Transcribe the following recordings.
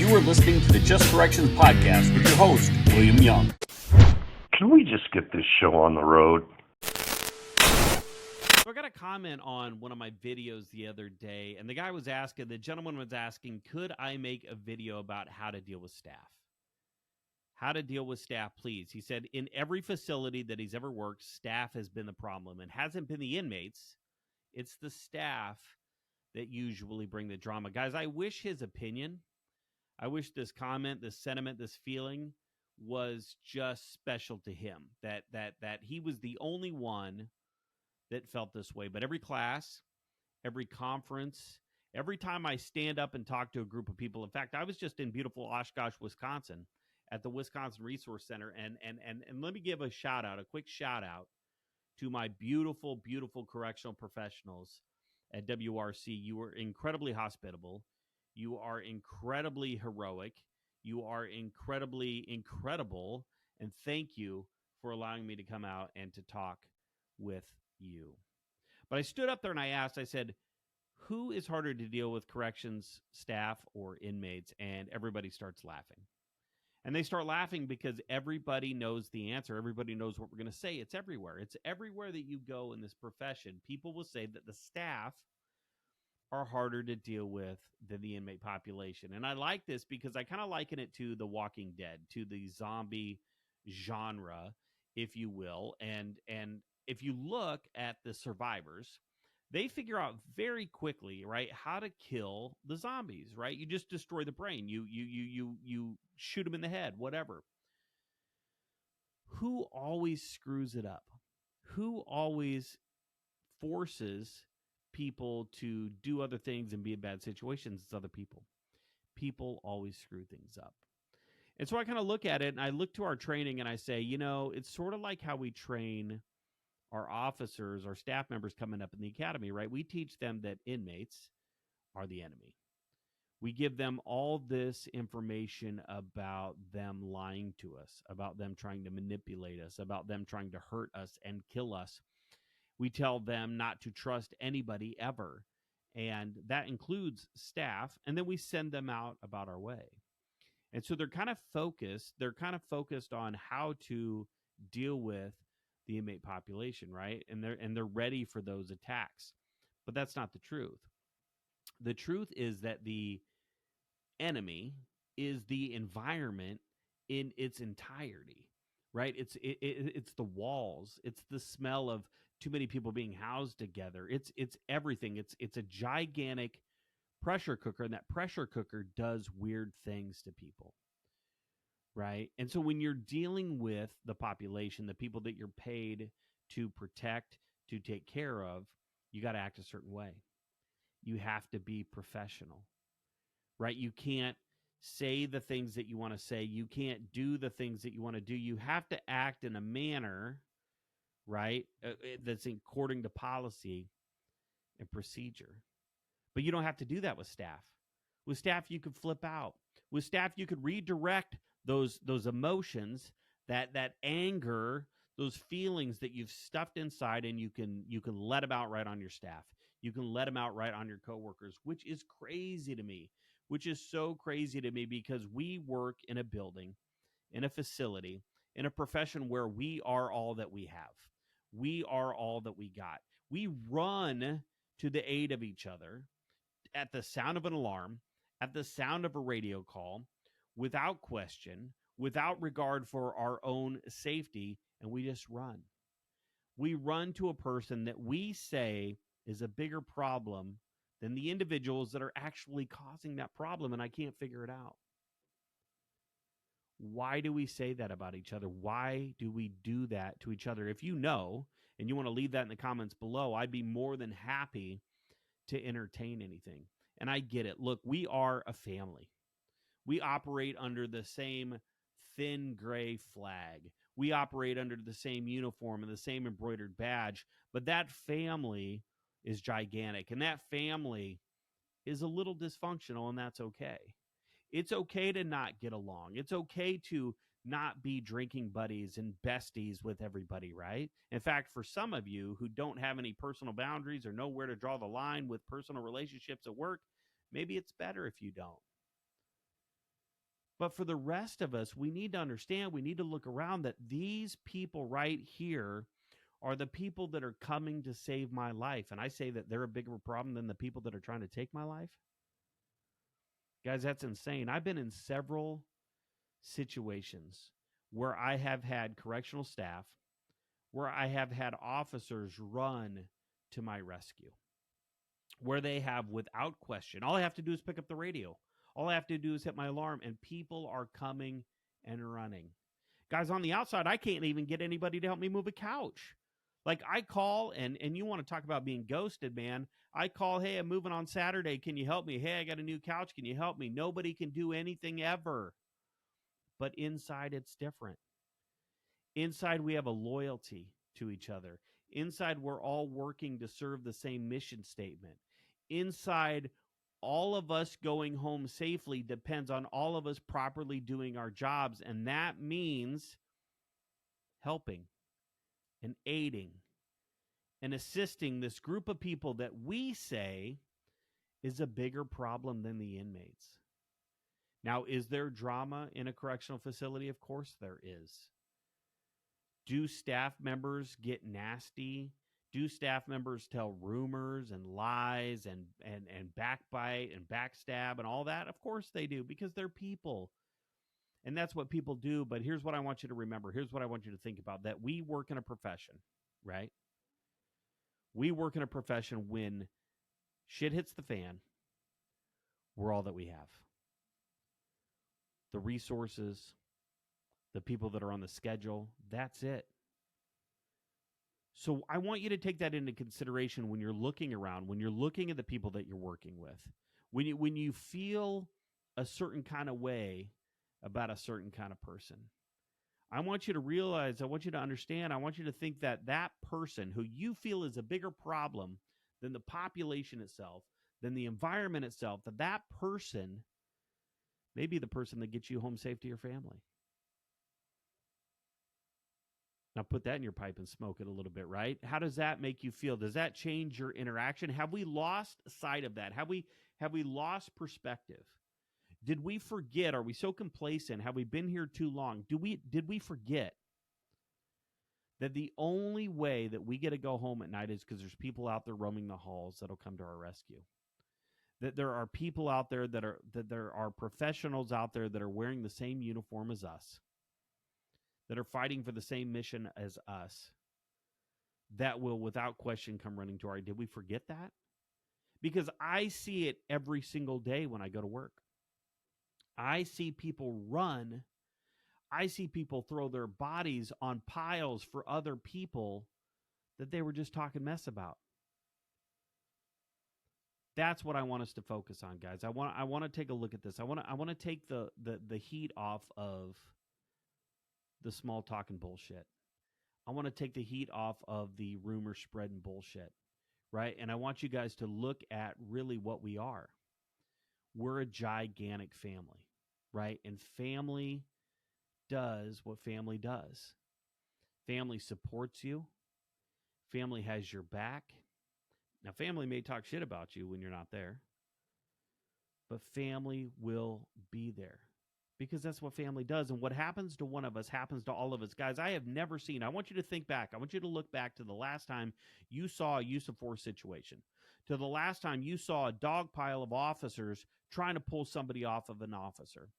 You are listening to the Just Corrections podcast with your host, William Young. Can we just get this show on the road? So I got a comment on one of my videos the other day, and the gentleman was asking, could I make a video about how to deal with staff? How to deal with staff, please. He said, in every facility that he's ever worked, staff has been the problem. It hasn't been the inmates. It's the staff that usually bring the drama. Guys, I wish his opinion, I wish this comment, this sentiment, this feeling was just special to him, that he was the only one that felt this way. But every class, every conference, every time I stand up and talk to a group of people, in fact, I was just in beautiful Oshkosh, Wisconsin at the Wisconsin Resource Center. And let me give a quick shout out to my beautiful, beautiful correctional professionals at WRC. You are incredibly hospitable. You are incredibly heroic. You are incredibly incredible. And thank you for allowing me to come out and to talk with you. But I stood up there and I said, who is harder to deal with, corrections staff or inmates? And everybody starts laughing. And they start laughing because everybody knows the answer. Everybody knows what we're going to say. It's everywhere. It's everywhere that you go in this profession. People will say that the staff are harder to deal with than the inmate population. And I like this because I kind of liken it to The Walking Dead, to the zombie genre, if you will. And if you look at the survivors, they figure out very quickly, right, how to kill the zombies, right? You just destroy the brain. You shoot them in the head, whatever. Who always screws it up? Who always forces people to do other things and be in bad situations? It's other people. People always screw things up. And so I kind of look at it and I look to our training and I say, it's sort of like how we train our officers, our staff members coming up in the academy, right? We teach them that inmates are the enemy. We give them all this information about them lying to us, about them trying to manipulate us, about them trying to hurt us and kill us. We tell them not to trust anybody ever, and that includes staff, and then we send them out about our way. And so they're kind of focused on how to deal with the inmate population, right? And they're ready for those attacks. But that's not the truth. The truth is that the enemy is the environment in its entirety, right? It's the walls. It's the smell of too many people being housed together. It's everything. It's a gigantic pressure cooker, and that pressure cooker does weird things to people, right? And so when you're dealing with the population, the people that you're paid to protect, to take care of, you got to act a certain way. You have to be professional, right? You can't say the things that you want to say. You can't do the things that you want to do. You have to act in a manner, right, that's according to policy and procedure. But you don't have to do that with staff. With staff, you could flip out. With staff, you could redirect those emotions, that anger, those feelings that you've stuffed inside, and you can let them out right on your staff. You can let them out right on your coworkers, which is crazy to me. Which is so crazy to me because we work in a building, in a facility, in a profession where we are all that we have. We are all that we got. We run to the aid of each other at the sound of an alarm, at the sound of a radio call, without question, without regard for our own safety, and we just run. We run to a person that we say is a bigger problem than the individuals that are actually causing that problem, and I can't figure it out. Why do we say that about each other? Why do we do that to each other? If you know, and you want to leave that in the comments below, I'd be more than happy to entertain anything. And I get it. Look, we are a family. We operate under the same thin gray flag. We operate under the same uniform and the same embroidered badge, but that family is gigantic, and that family is a little dysfunctional, and that's okay. It's okay to not get along. It's okay to not be drinking buddies and besties with everybody, right? In fact, for some of you who don't have any personal boundaries or know where to draw the line with personal relationships at work, maybe it's better if you don't. But for the rest of us, we need to understand, we need to look around that these people right here are the people that are coming to save my life. And I say that they're a bigger problem than the people that are trying to take my life. Guys, that's insane. I've been in several situations where I have had correctional staff, where I have had officers run to my rescue, where they have, without question, all I have to do is pick up the radio. All I have to do is hit my alarm, and people are coming and running. Guys, on the outside, I can't even get anybody to help me move a couch. Like, I call, and you want to talk about being ghosted, man. I call, hey, I'm moving on Saturday. Can you help me? Hey, I got a new couch. Can you help me? Nobody can do anything ever. But inside, it's different. Inside, we have a loyalty to each other. Inside, we're all working to serve the same mission statement. Inside, all of us going home safely depends on all of us properly doing our jobs, and that means helping and aiding and assisting this group of people that we say is a bigger problem than the inmates. Now, is there drama in a correctional facility? Of course there is. Do staff members get nasty? Do staff members tell rumors and lies and backbite and backstab and all that? Of course they do, because they're people. And that's what people do. But here's what I want you to remember. Here's what I want you to think about, that we work in a profession, right? We work in a profession when shit hits the fan, we're all that we have. The resources, the people that are on the schedule, that's it. So I want you to take that into consideration when you're looking around, when you're looking at the people that you're working with. When you feel a certain kind of way about a certain kind of person, I want you to realize, I want you to understand, I want you to think that that person who you feel is a bigger problem than the population itself, than the environment itself, that person may be the person that gets you home safe to your family. Now put that in your pipe and smoke it a little bit, right? How does that make you feel? Does that change your interaction? Have we lost sight of that? Have we lost perspective? Did we forget? Are we so complacent? Have we been here too long? Did we forget that the only way that we get to go home at night is because there's people out there roaming the halls that'll come to our rescue? That there are people out there that there are professionals out there that are wearing the same uniform as us, that are fighting for the same mission as us, that will without question come running to our aid. Did we forget that? Because I see it every single day when I go to work. I see people run. I see people throw their bodies on piles for other people that they were just talking mess about. That's what I want us to focus on, guys. I want to take a look at this. I want to take the heat off of the small talk and bullshit. I want to take the heat off of the rumor spread and bullshit, right? And I want you guys to look at really what we are. We're a gigantic family, right? And family does what family does. Family supports you. Family has your back. Now, family may talk shit about you when you're not there, but family will be there because that's what family does. And what happens to one of us happens to all of us. Guys, I have never seen, I want you to think back. I want you to look back to the last time you saw a use of force situation, to the last time you saw a dog pile of officers trying to pull somebody off of an officer.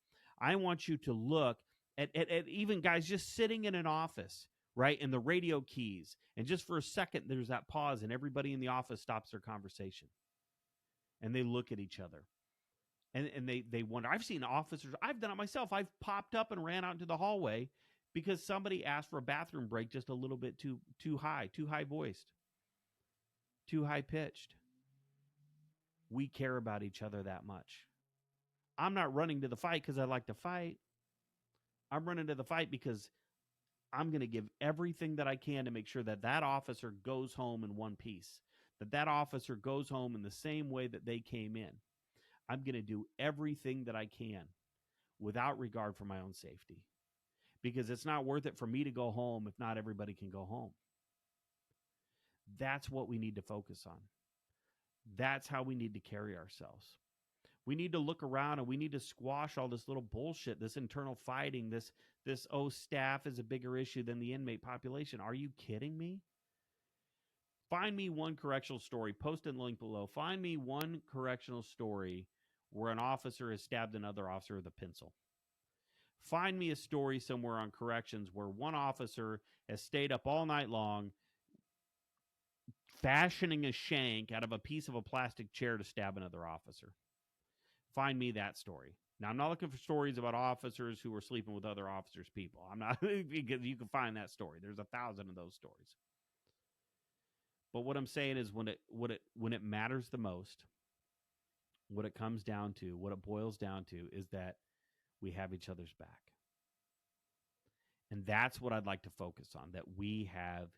I want you to look at even guys just sitting in an office, right, and the radio keys. And just for a second, there's that pause, and everybody in the office stops their conversation. And they look at each other. And they wonder. I've seen officers, I've done it myself. I've popped up and ran out into the hallway because somebody asked for a bathroom break just a little bit too high voiced, too high pitched. We care about each other that much. I'm not running to the fight because I like to fight. I'm running to the fight because I'm going to give everything that I can to make sure that that officer goes home in one piece, that officer goes home in the same way that they came in. I'm going to do everything that I can without regard for my own safety, because it's not worth it for me to go home if not everybody can go home. That's what we need to focus on. That's how we need to carry ourselves. We need to look around and we need to squash all this little bullshit, this internal fighting, this staff is a bigger issue than the inmate population. Are you kidding me? Find me one correctional story. Post in the link below. Find me one correctional story where an officer has stabbed another officer with a pencil. Find me a story somewhere on corrections where one officer has stayed up all night long fashioning a shank out of a piece of a plastic chair to stab another officer. Find me that story. Now, I'm not looking for stories about officers who are sleeping with other officers' people. I'm not, because you can find that story. There's 1,000 of those stories. But what I'm saying is when it matters the most, what it comes down to, what it boils down to is that we have each other's back. And that's what I'd like to focus on, that we have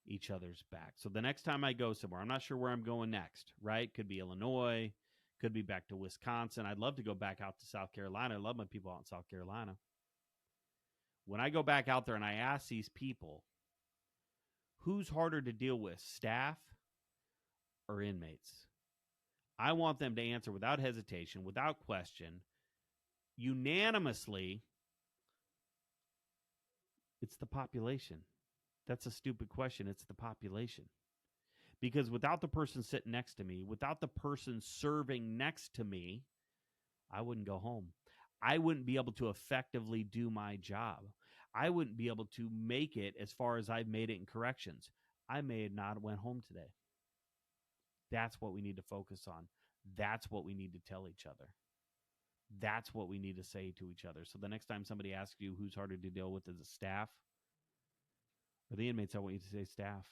each other's back. So the next time I go somewhere, I'm not sure where I'm going next, right? Could be Illinois, could be back to Wisconsin. I'd love to go back out to South Carolina. I love my people out in South Carolina. When I go back out there and I ask these people, who's harder to deal with, staff or inmates? I want them to answer without hesitation, without question, unanimously, it's the population. That's a stupid question. It's the population. Because without the person sitting next to me, without the person serving next to me, I wouldn't go home. I wouldn't be able to effectively do my job. I wouldn't be able to make it as far as I've made it in corrections. I may have not went home today. That's what we need to focus on. That's what we need to tell each other. That's what we need to say to each other. So the next time somebody asks you who's harder to deal with, is it staff or the inmates? I want you to say staff.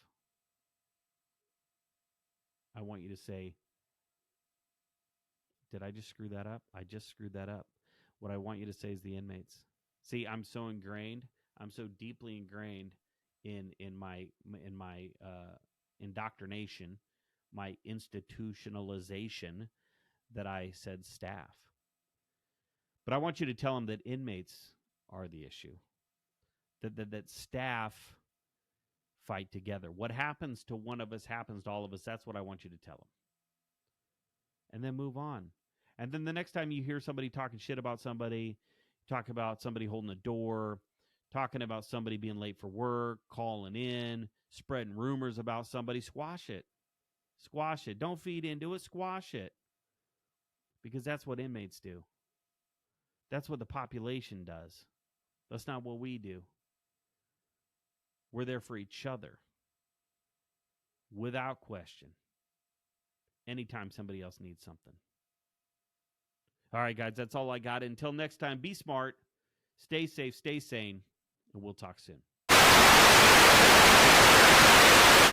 I want you to say, did I just screw that up? I just screwed that up. What I want you to say is the inmates. See, I'm so ingrained. I'm so deeply ingrained in my indoctrination, my institutionalization, that I said staff. But I want you to tell them that inmates are the issue. That staff fight together. What happens to one of us happens to all of us. That's what I want you to tell them. And then move on. And then the next time you hear somebody talking shit about somebody, talk about somebody holding a door, talking about somebody being late for work, calling in, spreading rumors about somebody, squash it. Squash it. Don't feed into it. Squash it. Because that's what inmates do. That's what the population does. That's not what we do. We're there for each other. Without question. Anytime somebody else needs something. All right, guys, that's all I got. Until next time, be smart, stay safe, stay sane, and we'll talk soon.